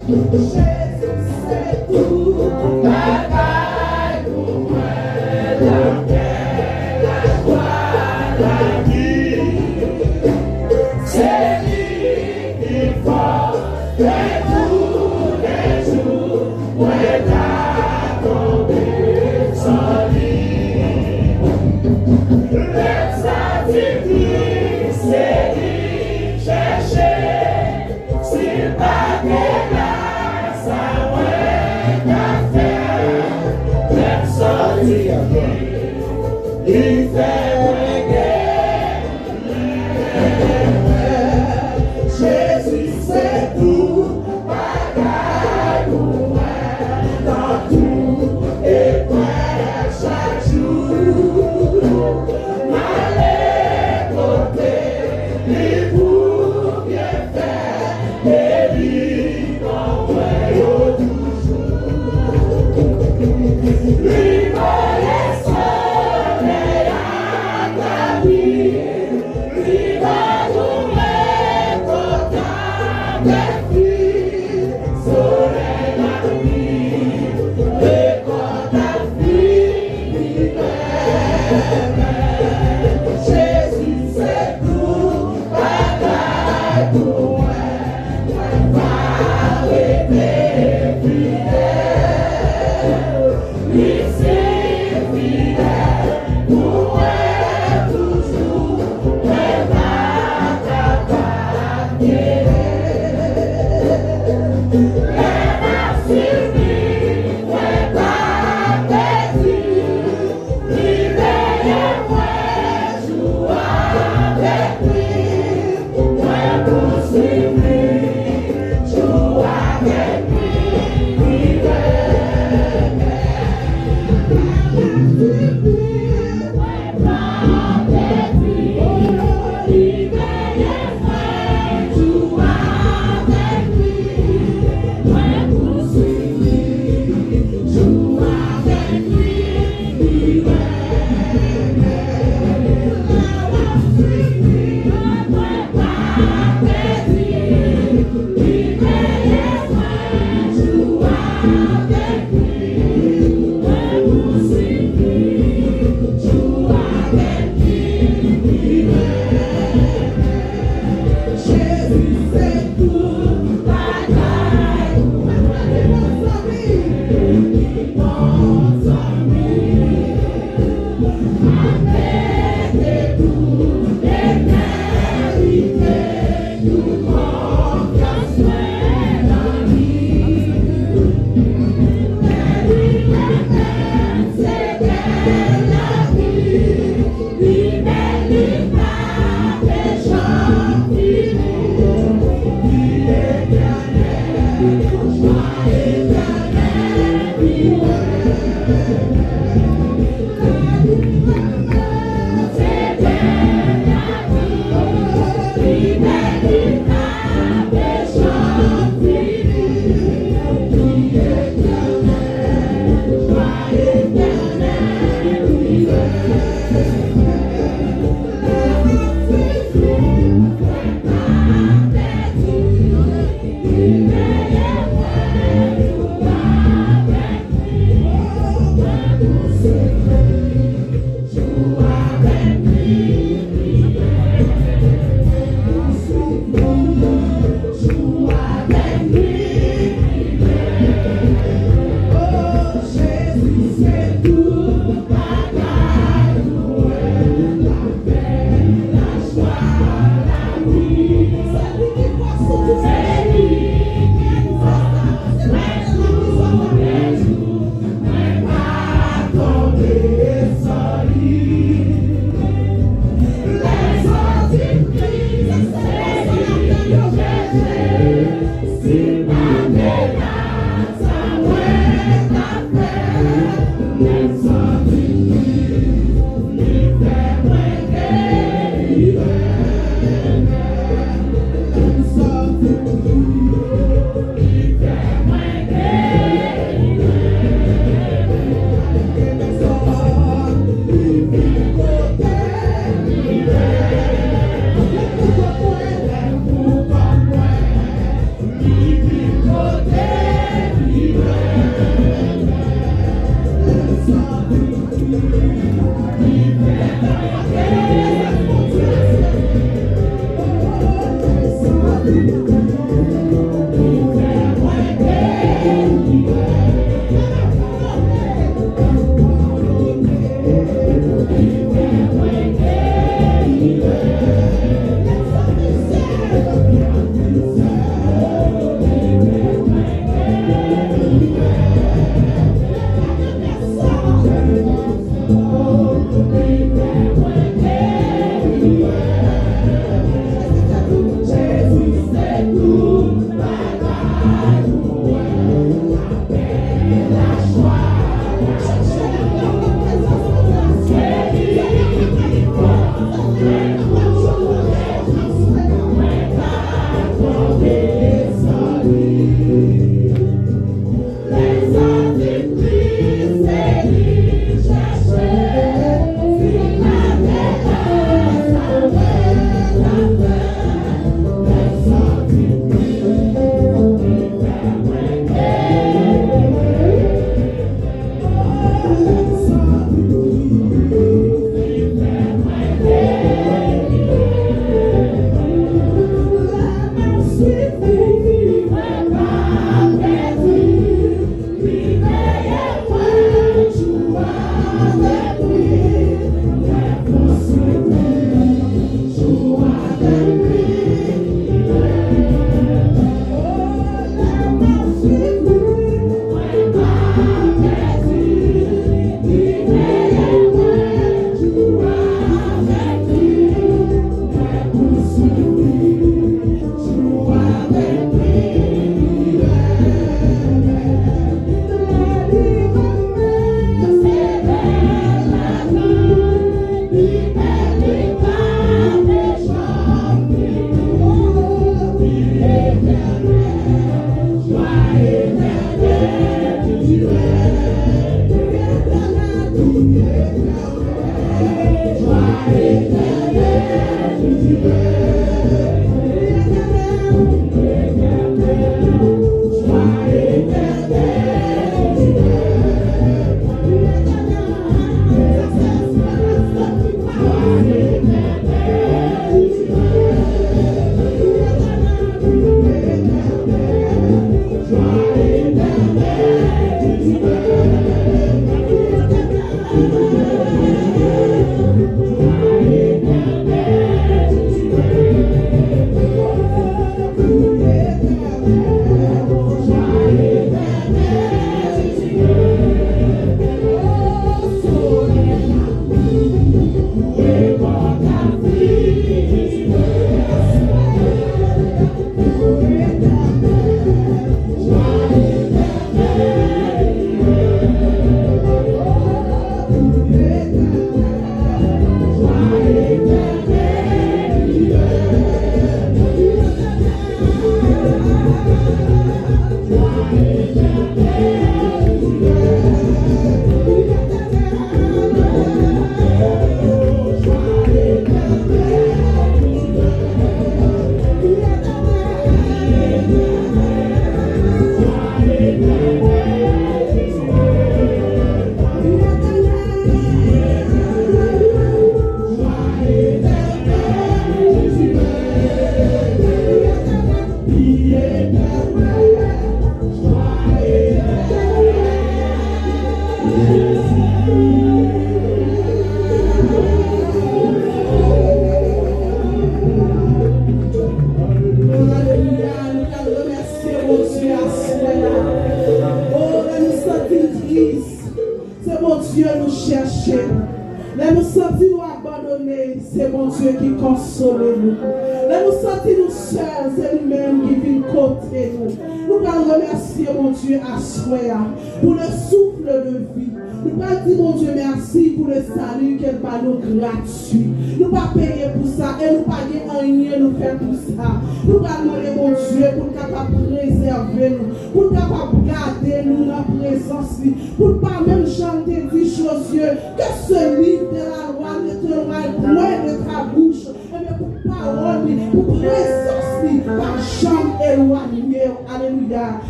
Jésus, c'est tout. Bagaille pour moi, la paix, la joie, la vie. C'est lui qui fait tous les jours. Moi, t'as tombé sans lui. Le sacrifice, c'est lui chercher. S'il pas là, ça ouais, t'as fait. Même sortir, il fait guerre. Jésus, c'est tout. Bagaille pour moi, dans tout et quoi chaque jour. Allez, côté, les pour bien faire, et lui, en voyant toujours. Lui, connaît soleil à ta vie, lui, va nous mettre dans ta vie, soleil à nuit, et quand ta vie, Jésus, c'est tout, bagaille pour moi, va arrêter fidèle. Lui, c'est fidèle, pour moi, toujours, mais va t'appartenir. Elle m'a suivi, mais pas perdu. Libérez-moi, joue avec lui. Moi, poursuivre lui, joue avec lui. Côté C'est mon Dieu nous chercher. Là nous sentir nous abandonner, c'est mon Dieu qui console nous. Là nous sentir nous seuls, c'est lui-même qui vient côté nous. Nous allons remercier mon Dieu à soi pour le souffle de vie. Nous allons dire mon Dieu merci pour le salut qu'elle va nous gratuit. Nous ne pas payer pour ça et nous ne pas rien nous faire pour ça. Nous allons demander mon Dieu pour capable préserver nous, pour capable garder nous dans la présence, pour ne pas même chanter des choses que ce livre de la loi ne te loin de ta bouche. Et pour parole, pour présence, par chambre éloignée. Alléluia.